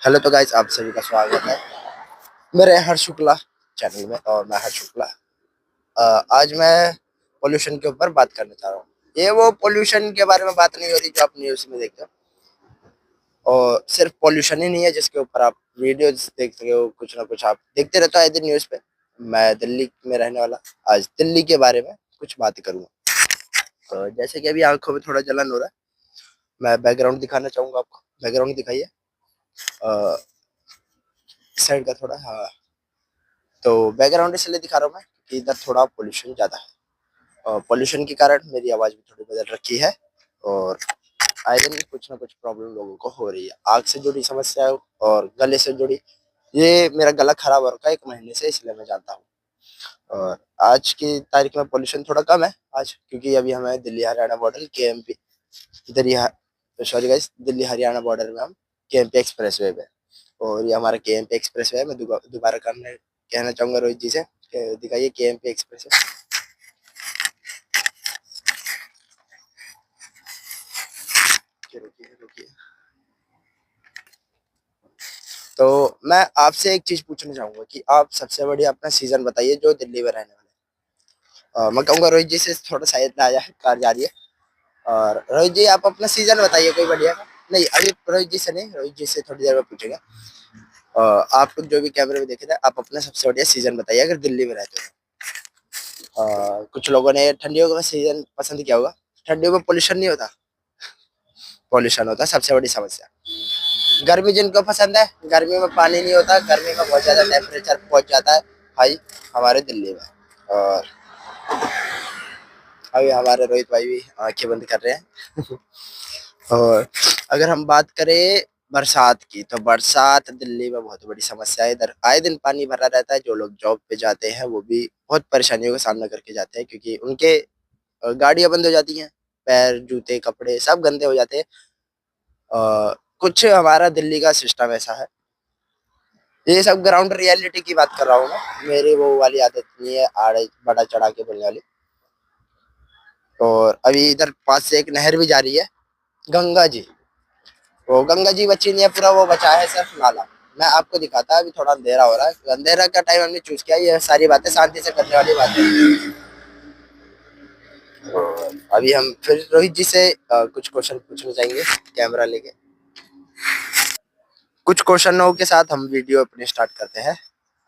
Hello तो guys, आप सभी का स्वागत है मेरे हर्ष शुक्ला चैनल में। और मैं हर्ष शुक्ला। आज मैं पोल्यूशन के ऊपर बात करना चाह रहा हूँ। ये वो पोल्यूशन के बारे में बात नहीं हो रही जो आप न्यूज़ में देखते हो। और सिर्फ पोल्यूशन ही नहीं है जिसके ऊपर आप वीडियोस देखते हो, कुछ ना कुछ आप देखते रहते हो आए दिन न्यूज़ पे। मैं दिल्ली में रहने वाला, आज दिल्ली के बारे में कुछ बात करूंगा। तो जैसे कि अभी आंखों में थोड़ा जलन हो रहा है, मैं बैकग्राउंड दिखाना चाहूंगा आपको। बैकग्राउंड दिखाइए साइड का थोड़ा। हाँ, तो बैकग्राउंड इसलिए दिखा रहा हूँ मैं कि इधर थोड़ा पोल्यूशन ज्यादा है। और पोल्यूशन के कारण मेरी आवाज भी थोड़ी बदल रखी है। और आए दिन कुछ ना कुछ प्रॉब्लम लोगों को हो रही है, आग से जुड़ी समस्या है और गले से जुड़ी। ये मेरा गला खराब हो रखा है 1 महीने से, इसलिए मैं जानता हूँ। और आज की तारीख में पोल्यूशन थोड़ा कम है आज, क्योंकि अभी हमें दिल्ली हरियाणा बॉर्डर केएमपी, इधर ही sorry guys, Delhi Haryana border में हम केएमपी एक्सप्रेस वे पे। और ये हमारा केएमपी एक्सप्रेस वे है। मैं दोबारा कहना चाहूंगा रोहित जी से दिखाइए केएमपी एक्सप्रेस वे। रुकिए रुकिए। तो मैं आपसे एक चीज पूछना चाहूंगा कि आप सबसे बढ़िया अपना सीजन बताइए जो दिल्ली में रहने वाले मैं कहूंगा रोहित जी से थोड़ा साइड में आ जाए, कार जा रही है। और रोहित जी आप अपना सीजन बताइए कोई बढ़िया का। नहीं, अभी रोहित जी से नहीं, रोहित जी से थोड़ी देर में पूछेगा। आप लोग जो भी कैमरे में देखे थे, आप अपना सबसे बढ़िया सीजन बताइए अगर दिल्ली में रहते हो। कुछ लोगों ने ठंडियों का सीजन पसंद किया होगा। ठंडियों में पोल्यूशन नहीं होता, पॉल्यूशन होता है सबसे बड़ी समस्या। गर्मी जिनको पसंद है, गर्मी में पानी नहीं होता, गर्मी में बहुत ज्यादा टेम्परेचर पहुंच जाता है हाई हमारे दिल्ली में। और अभी हमारे रोहित भाई भी आंखें बंद कर रहे हैं। और अगर हम बात करें बरसात की, तो बरसात दिल्ली में बहुत बड़ी समस्या है। इधर आए दिन पानी भरा रहता है। जो लोग जॉब पे जाते हैं वो भी बहुत परेशानियों का सामना करके जाते हैं, क्योंकि उनके गाड़ियां बंद हो जाती हैं, पैर जूते कपड़े सब गंदे हो जाते हैं। कुछ हमारा दिल्ली का सिस्टम ऐसा है। ये सब ग्राउंड रियलिटी की बात कर रहा हूँ मैं, मेरी वो वाली आदत नहीं है आड़े बड़ा चढ़ा के बोलने वाली। और अभी इधर पास से एक नहर भी जा रही है, गंगा जी। वो गंगा जी बची नहीं है, पूरा वो बचा है सिर्फ नाला। मैं आपको दिखाता, अभी थोड़ा अंधेरा हो रहा है, अंधेरा का टाइम हमने चूज किया। ये सारी बातें शांति से करने वाली बातें। अभी हम फिर रोहित जी से कुछ क्वेश्चन पूछना चाहेंगे कैमरा लेके। कुछ क्वेश्चनों के साथ हम वीडियो अपने स्टार्ट करते हैं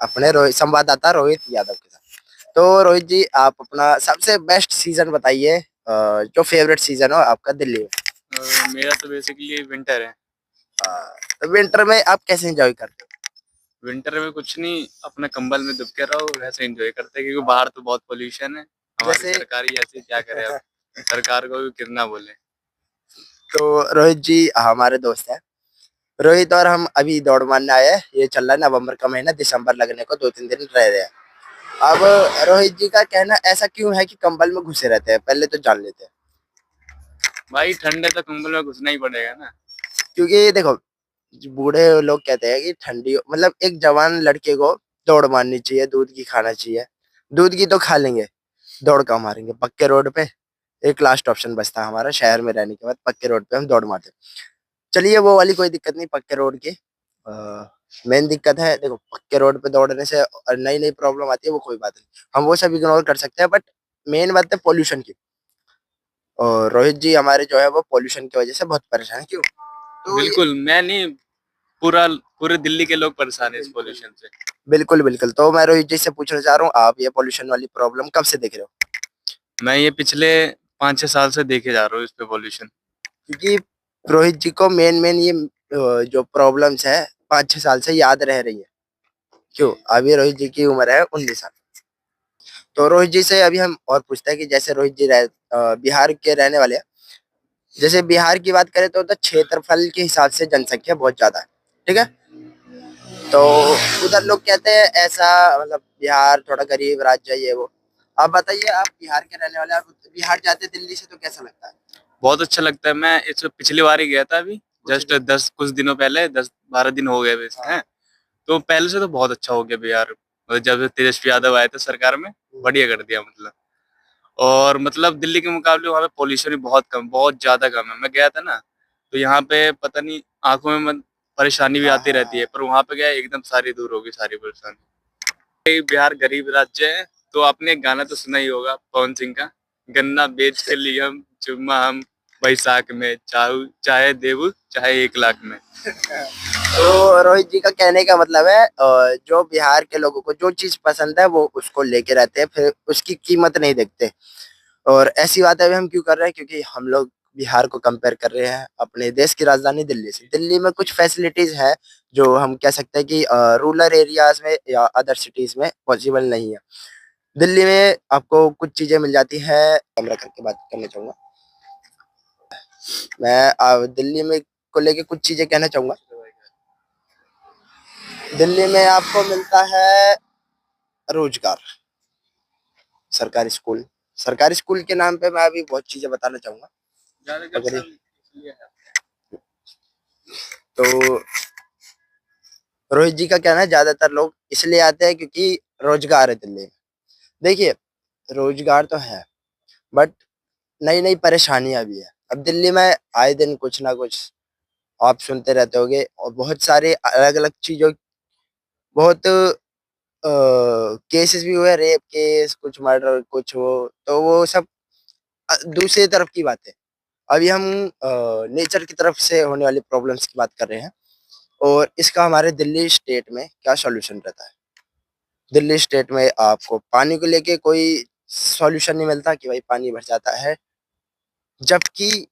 अपने रोहित संवाददाता रोहित यादव के साथ। तो रोहित जी आप अपना सबसे बेस्ट सीजन बताइए, जो फेवरेट सीजन हो आपका दिल्ली में। मेरा तो बेसिकली विंटर है। तो विंटर में आप कैसे एंजॉय करते विंटर में कुछ नहीं, अपने कंबल में दुब के रहो, वैसे एंजॉय करते हैं, क्योंकि बाहर तो बहुत पोल्यूशन है। हो हमारी जैसे? सरकार ही ऐसी, क्या करे अब। सरकार को भी कितना बोले। तो रोहित जी हमारे दोस्त हैं। रोहित और हम अभी दौड़ मारने आए हैं। ये चल रहा है नवंबर का महीना, दिसंबर लगने को 2-3 दिन रह रहे हैं। अब रोहित जी का कहना ऐसा क्यों है कि कंबल में घुसे रहते हैं, पहले तो जान लेते हैं। भाई ठंड है तो कंबल में घुसना ही पड़ेगा ना। क्योंकि देखो, बूढ़े लोग कहते हैं कि ठंडी मतलब एक जवान लड़के को दौड़ मारनी चाहिए, दूध की खाना चाहिए। दूध की तो खा लेंगे, दौड़ का मारेंगे पक्के रोड पे। एक लास्ट ऑप्शन बचता है हमारा शहर में रहने के बाद, पक्के रोड पे हम दौड़ मारते हैं। चलिए वो वाली कोई दिक्कत नहीं पक्के रोड की। मेन दिक्कत है देखो, पक्के रोड पे दौड़ने से नई नई प्रॉब्लम आती है, वो कोई बात नहीं, हम वो सब इग्नोर कर सकते हैं। बट मेन बात है पोल्यूशन की। और रोहित जी हमारे जो है वो पोल्यूशन की वजह से बहुत परेशान है। क्यों? तो ये बिल्कुल, मैं नहीं, पूरा पूरे दिल्ली के लोग परेशान है इस पोल्यूशन से। बिल्कुल बिल्कुल। तो मैं रोहित जी से पूछना चाह रहा हूँ, आप ये पोल्यूशन वाली प्रॉब्लम कब से देख रहे हो? मैं ये पिछले 5-6 साल से देखे जा रहा हूँ इस पे पोल्यूशन। क्योंकि रोहित जी को मेन ये जो प्रॉब्लम्स है 5-6 साल से याद रह रही है। क्यों? अभी रोहित जी की उम्र है 19 साल। तो रोहित जी से अभी हम और पूछते हैं कि जैसे रोहित जी बिहार के रहने वाले हैं। जैसे बिहार की बात करें तो उधर क्षेत्रफल के हिसाब से जनसंख्या बहुत ज्यादा है, ठीक है। तो उधर लोग कहते हैं ऐसा, मतलब बिहार थोड़ा गरीब राज्य है ये वो। आप बताइए, आप बिहार के रहने वाले, आप बिहार जाते दिल्ली से तो कैसा लगता है? बहुत अच्छा लगता है। मैं इस पिछली बार ही गया था, अभी जस्ट 10 कुछ दिनों पहले, 10-12 दिन हो गए वैसे हैं। तो पहले से तो बहुत अच्छा हो गया बिहार, मतलब जब से तेजस्वी यादव आए थे सरकार में, बढ़िया कर दिया मतलब। और मतलब दिल्ली के मुकाबले वहाँ पे पॉल्यूशन भी बहुत कम, बहुत ज्यादा कम है। मैं गया था ना, तो यहाँ पे पता नहीं, आंखों में परेशानी भी हाँ आती रहती है, हाँ पर वहां पे क्या है, एकदम सारी दूर होगी सारी परेशानी। बिहार गरीब राज्य है, तो आपने एक गाना तो सुना ही होगा पवन सिंह का, गन्ना बेच के लिए हम चुम्मा हम बैसाख में, चाहे देवू चाहे 1 लाख में। तो रोहित जी का कहने का मतलब है जो बिहार के लोगों को जो चीज पसंद है वो उसको लेके रहते हैं, फिर उसकी कीमत नहीं देखते। और ऐसी बात है हम क्यों कर रहे हैं, क्योंकि हम लोग बिहार को कंपेयर कर रहे हैं अपने देश की राजधानी दिल्ली से। दिल्ली में कुछ फैसिलिटीज है जो हम कह सकते हैं कि रूरल एरियाज में या अदर सिटीज में पॉसिबल नहीं है। दिल्ली में आपको कुछ चीजें मिल जाती है। कैमरा करके बात करना चाहूंगा मैं। दिल्ली में को लेके कुछ चीजें कहना चाहूंगा। दिल्ली में आपको मिलता है रोजगार, सरकारी स्कूल। सरकारी स्कूल के नाम पे मैं अभी बहुत चीजें बताना चाहूंगा। अगर तो रोहित जी का कहना है ज्यादातर लोग इसलिए आते हैं क्योंकि रोजगार है दिल्ली में। देखिए, रोजगार तो है, बट नई नई परेशानियां भी है। अब दिल्ली में आए दिन कुछ ना कुछ आप सुनते रहते होगे, और बहुत सारे अलग अलग चीजों, बहुत केसेस भी हुए, रेप केस, कुछ मर्डर, कुछ वो, तो वो सब दूसरी तरफ की बात है। अभी हम नेचर की तरफ से होने वाली प्रॉब्लम्स की बात कर रहे हैं, और इसका हमारे दिल्ली स्टेट में क्या सॉल्यूशन रहता है। दिल्ली स्टेट में आपको पानी को लेके कोई सॉल्यूशन नहीं मिलता कि भाई पानी भर जाता है, जबकि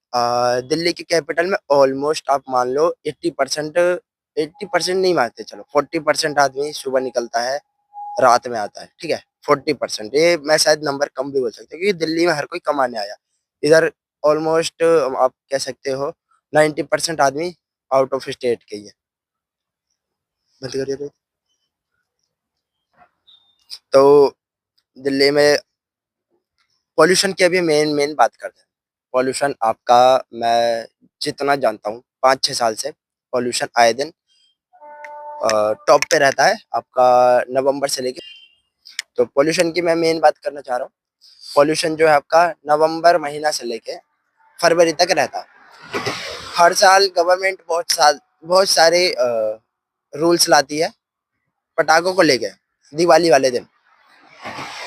दिल्ली की कैपिटल में ऑलमोस्ट आप मान लो 80%, 80% नहीं मानते, चलो 40% आदमी सुबह निकलता है, रात में आता है, ठीक है। 40%, ये मैं शायद नंबर कम भी बोल सकता हूँ, क्योंकि दिल्ली में हर कोई कमाने आया। इधर ऑलमोस्ट आप कह सकते हो 90% आदमी आउट ऑफ स्टेट के ही है। बंद करिए तो। तो दिल्ली में पॉल्यूशन की अभी मेन मेन बात करते हैं। पॉल्यूशन आपका, मैं जितना जानता हूँ 5-6 साल से पॉल्यूशन आए दिन टॉप पे रहता है आपका, नवंबर से लेके। तो पॉल्यूशन की मैं मेन बात करना चाह रहा हूँ। पॉल्यूशन जो है आपका नवंबर महीना से लेके फरवरी तक रहता है। हर साल गवर्नमेंट बहुत सारे रूल्स लाती है पटाखों को लेके, दिवाली वाले दिन।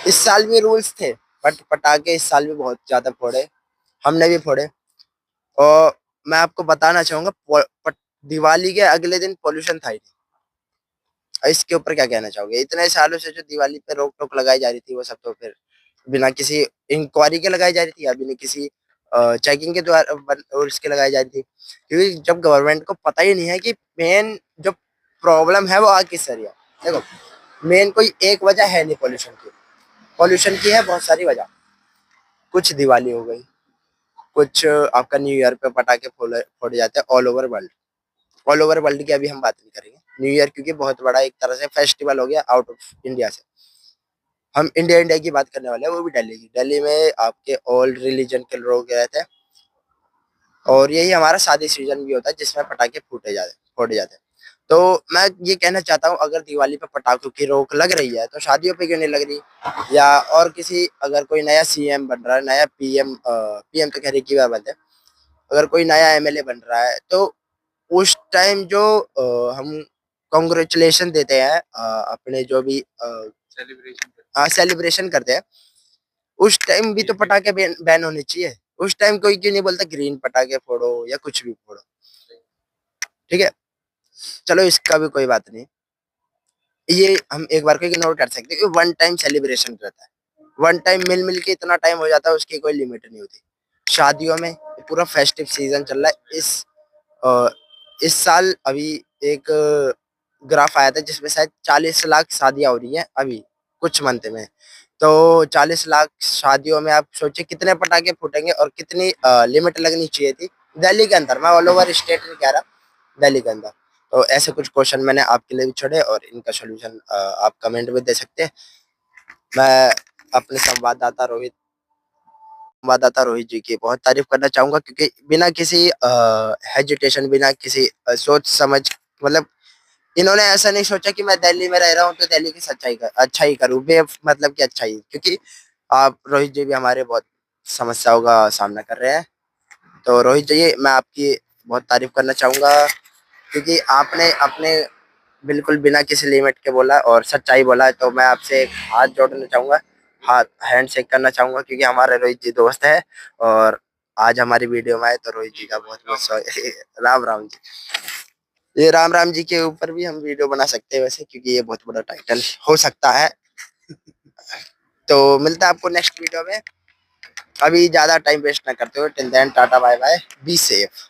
इस साल भी रूल्स थे, बट पटाखे इस साल भी बहुत ज्यादा फोड़े, हमने भी फोड़े। और मैं आपको बताना चाहूंगा, दिवाली के अगले दिन पॉल्यूशन था ही नहीं। इसके ऊपर क्या कहना चाहोगे? इतने सालों से जो दिवाली पे रोक टोक लगाई जा रही थी, वो सब तो फिर बिना किसी इंक्वायरी के लगाई जा रही थी, या बिना किसी चेकिंग के द्वारा और इसके लगाई जा रही थी। क्योंकि जब गवर्नमेंट को पता ही नहीं है कि मेन जो प्रॉब्लम है वो आ किस रही है। देखो, मेन कोई एक वजह है नहीं पॉल्यूशन की। पॉल्यूशन की है बहुत सारी वजह। कुछ दिवाली हो गई, कुछ आपका न्यू ईयर पे पटाखे फोड़े फोड़े जाते हैं all over world. All over world की अभी हम बात नहीं करेंगे, न्यू ईयर क्योंकि बहुत बड़ा एक तरह से फेस्टिवल हो गया आउट ऑफ इंडिया से। हम इंडिया इंडिया की बात करने वाले हैं, वो भी दिल्ली की। दिल्ली में आपके ऑल रिलीजन के लोग रहते हैं, और यही हमारा शादी सीजन भी होता है जिसमें पटाखे फोड़े जाते हैं। तो मैं ये कहना चाहता हूँ, अगर दिवाली पे पटाखों की रोक लग रही है तो शादियों पे क्यों नहीं लग रही? या और किसी, अगर कोई नया सीएम बन रहा है, नया पीएम, पीएम तो खैर एक ही बार बनते हैं, अगर कोई नया एमएलए बन रहा है तो उस टाइम जो हम कॉन्ग्रेचुलेशन देते हैं, अपने जो भी सेलिब्रेशन करते हैं, उस टाइम भी तो पटाखे बैन होने चाहिए। उस टाइम कोई क्यों नहीं बोलता ग्रीन पटाखे फोड़ो या कुछ भी फोड़ो, ठीक है। चलो इसका भी कोई बात नहीं, ये हम एक बार को इग्नोर कर सकते हैं कि वन टाइम सेलिब्रेशन रहता है। वन टाइम मिल मिल के इतना टाइम हो जाता है, उसकी कोई लिमिट नहीं होती। शादियों में पूरा फेस्टिव सीजन चल रहा है। अ, इस साल अभी एक ग्राफ आया था जिसमें शायद 40 लाख शादियां हो रही हैं अभी कुछ मंथ में। तो 40 लाख शादियों में आप सोचिए कितने पटाखे फूटेंगे, और कितनी लिमिट लगनी चाहिए थी दिल्ली के अंदर। मैं ऑल ओवर स्टेट नहीं कह रहा, दिल्ली के अंदर। तो ऐसे कुछ क्वेश्चन मैंने आपके लिए भी छोड़े, और इनका सोल्यूशन आप कमेंट में दे सकते हैं। मैं अपने संवाददाता रोहित जी की बहुत तारीफ करना चाहूंगा, क्योंकि बिना किसी हेजिटेशन, बिना किसी सोच समझ, मतलब इन्होंने ऐसा नहीं सोचा कि मैं दिल्ली में रह रहा हूँ तो दिल्ली की अच्छा ही करूँ, बे मतलब कि अच्छा ही। क्योंकि आप रोहित जी भी हमारे बहुत समस्याओं का सामना कर रहे हैं। तो रोहित जी, मैं आपकी बहुत तारीफ करना चाहूंगा। क्योंकि आपने अपने बिल्कुल बिना किसी लिमिट के बोला और सच्चाई बोला है, तो मैं आपसे एक हाथ जोड़ना चाहूंगा, हाथ हैंड शेक करना चाहूंगा, क्योंकि हमारे रोहित जी दोस्त है और आज हमारी वीडियो में आए, तो रोहित जी का बहुत बहुत राम राम जी। ये राम राम जी के ऊपर भी हम वीडियो बना सकते हैं वैसे, क्योंकि ये बहुत बड़ा टाइटल हो सकता है। तो मिलता है आपको नेक्स्ट वीडियो में। अभी ज्यादा टाइम वेस्ट ना करते हुए, till then tata bye bye, be safe.